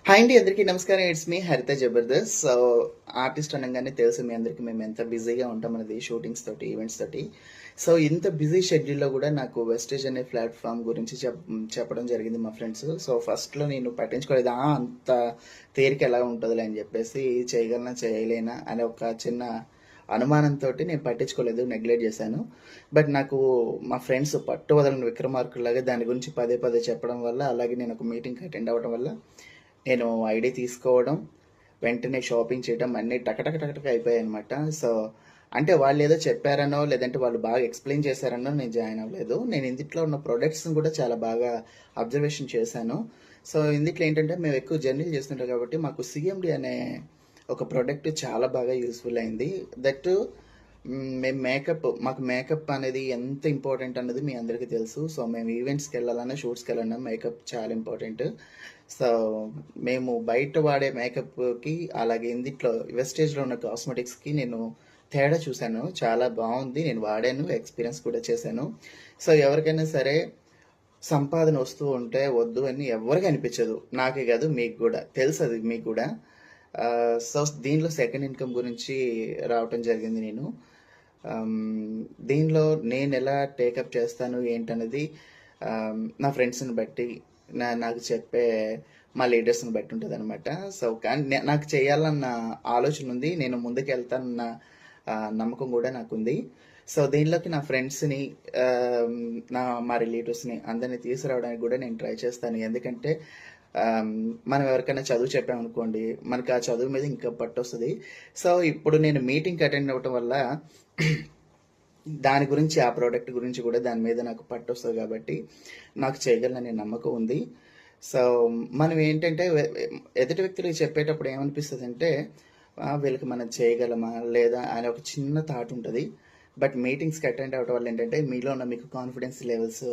Hi అండి, అందరికీ నమస్కారం. ఇట్స్ మీ హరిత జబర్దస్త్. సో ఆర్టిస్ట్ అనగానే తెలుసు మీ అందరికీ మేము ఎంత బిజీగా ఉంటాం అనేది, షూటింగ్స్ తోటి, ఈవెంట్స్ తోటి. సో ఇంత బిజీ షెడ్యూల్లో కూడా నాకు వెస్టేజ్ అనే ప్లాట్ఫామ్ గురించి చెప్పడం జరిగింది మా ఫ్రెండ్స్. సో ఫస్ట్లో నేను పట్టించుకోలేదు, అంత తేరిక ఎలా ఉంటుందిలే అని చెప్పేసి, చేయగలనా చేయలేనా అనే ఒక చిన్న అనుమానంతో నేను పట్టించుకోలేదు, నెగ్లెక్ట్ చేశాను. బట్ నాకు మా ఫ్రెండ్స్ పట్టు వదలని విక్రమార్కులాగా దాని గురించి పదే పదే చెప్పడం వల్ల, అలాగే నేను ఒక మీటింగ్కి అటెండ్ అవ్వడం వల్ల నేను ఐడి తీసుకోవడం, వెంటనే షాపింగ్ చేయడం అన్నీ టకటక టకటక అయిపోయాయి అనమాట. సో అంటే వాళ్ళు ఏదో చెప్పారనో, లేదంటే వాళ్ళు బాగా ఎక్స్ప్లెయిన్ చేశారనో నేను జాయిన్ అవ్వలేదు. నేను ఇందులో ఉన్న ప్రొడక్ట్స్ని కూడా చాలా బాగా అబ్జర్వేషన్ చేశాను. సో ఇందులో ఏంటంటే మేము ఎక్కువ జర్నీలు చేస్తుంటాం కాబట్టి మాకు సిఎండి అనే ఒక ప్రోడక్ట్ చాలా బాగా యూస్ఫుల్ అయింది. దట్ మేము మాకు మేకప్ అనేది ఎంత ఇంపార్టెంట్ అన్నది మీ అందరికీ తెలుసు. సో మేము ఈవెంట్స్కి వెళ్ళాలన్నా, షూట్స్కి వెళ్ళాలన్నా మేకప్ చాలా ఇంపార్టెంట్. సో మేము బయట వాడే మేకప్కి, అలాగే ఇందులో వెస్టేజ్లో ఉన్న కాస్మెటిక్స్కి నేను తేడా చూశాను. చాలా బాగుంది, నేను వాడాను, ఎక్స్పీరియన్స్ కూడా చేశాను. సో ఎవరికైనా సరే సంపాదన వస్తూ ఉంటే వద్దు అని ఎవరికి అనిపించదు, నాకే కాదు మీకు కూడా తెలుసు, అది మీకు కూడా. సో దీనిలో సెకండ్ ఇన్కమ్ గురించి రావటం జరిగింది నేను. దీనిలో నేను ఎలా టేకప్ చేస్తాను ఏంటనేది నా ఫ్రెండ్స్ని బట్టి, నాకు చెప్పే మా లీడర్స్ని బట్టి ఉంటుంది అనమాట. సో కానీ నాకు చేయాలన్న ఆలోచన ఉంది, నేను ముందుకు వెళ్తానన్న నమ్మకం కూడా నాకుంది. సో దీనిలోకి నా ఫ్రెండ్స్ని, మా రిలేటివ్స్ని అందరినీ తీసుకురావడానికి కూడా నేను ట్రై చేస్తాను. ఎందుకంటే మనం ఎవరికైనా చదువు చెప్పామనుకోండి, మనకి ఆ చదువు మీద ఇంకా పట్టు వస్తుంది. సో ఇప్పుడు నేను మీటింగ్కి అటెండ్ అవ్వటం వల్ల దాని గురించి, ఆ ప్రోడక్ట్ గురించి కూడా దాని మీద నాకు పట్టు వస్తుంది కాబట్టి నాకు చేయగలననే నమ్మకం ఉంది. సో మనం ఏంటంటే ఎదుటి వ్యక్తులకు చెప్పేటప్పుడు ఏమనిపిస్తుంది అంటే, వీళ్ళకి మనం చేయగలమా లేదా అనే ఒక చిన్న థాట్ ఉంటుంది. బట్ మీటింగ్స్కి అటెండ్ అవ్వడం వల్ల ఏంటంటే మీలో ఉన్న మీకు కాన్ఫిడెన్స్ లెవెల్స్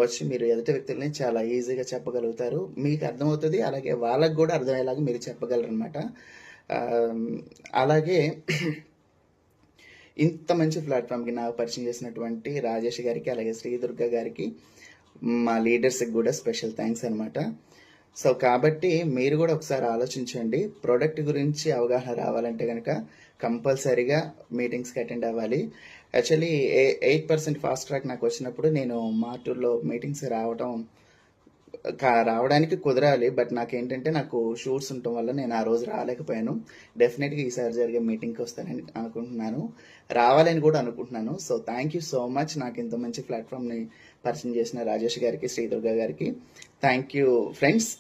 వచ్చి మీరు ఎదుటి వ్యక్తులని చాలా ఈజీగా చెప్పగలుగుతారు, మీకు అర్థమవుతుంది, అలాగే వాళ్ళకు కూడా అర్థమయ్యేలాగా మీరు చెప్పగలరు అనమాట. అలాగే ఇంత మంచి ప్లాట్ఫామ్కి నాకు పరిచయం చేసినటువంటి రాజేష్ గారికి, అలాగే శ్రీదుర్గ గారికి, మా లీడర్స్కి కూడా స్పెషల్ థ్యాంక్స్ అనమాట. సో కాబట్టి మీరు కూడా ఒకసారి ఆలోచించండి. ప్రోడక్ట్ గురించి అవగాహన రావాలంటే కనుక కంపల్సరీగా మీటింగ్స్కి అటెండ్ అవ్వాలి. యాక్చువల్లీ 8% ఫాస్ట్ ట్రాక్ నాకు వచ్చినప్పుడు నేను మార్టూర్లో మీటింగ్స్ రావడానికి కుదరాలి. బట్ నాకేంటంటే నాకు షూట్స్ ఉండటం వల్ల నేను ఆ రోజు రాలేకపోయాను. డెఫినెట్గా ఈసారి జరిగే మీటింగ్కి వస్తానని అనుకుంటున్నాను, రావాలని కూడా అనుకుంటున్నాను. So thank you so much నాకు ఇంత మంచి ప్లాట్ఫామ్ని పరిచయం చేసిన రాజేష్ గారికి, శ్రీదుర్గ గారికి. Thank you friends.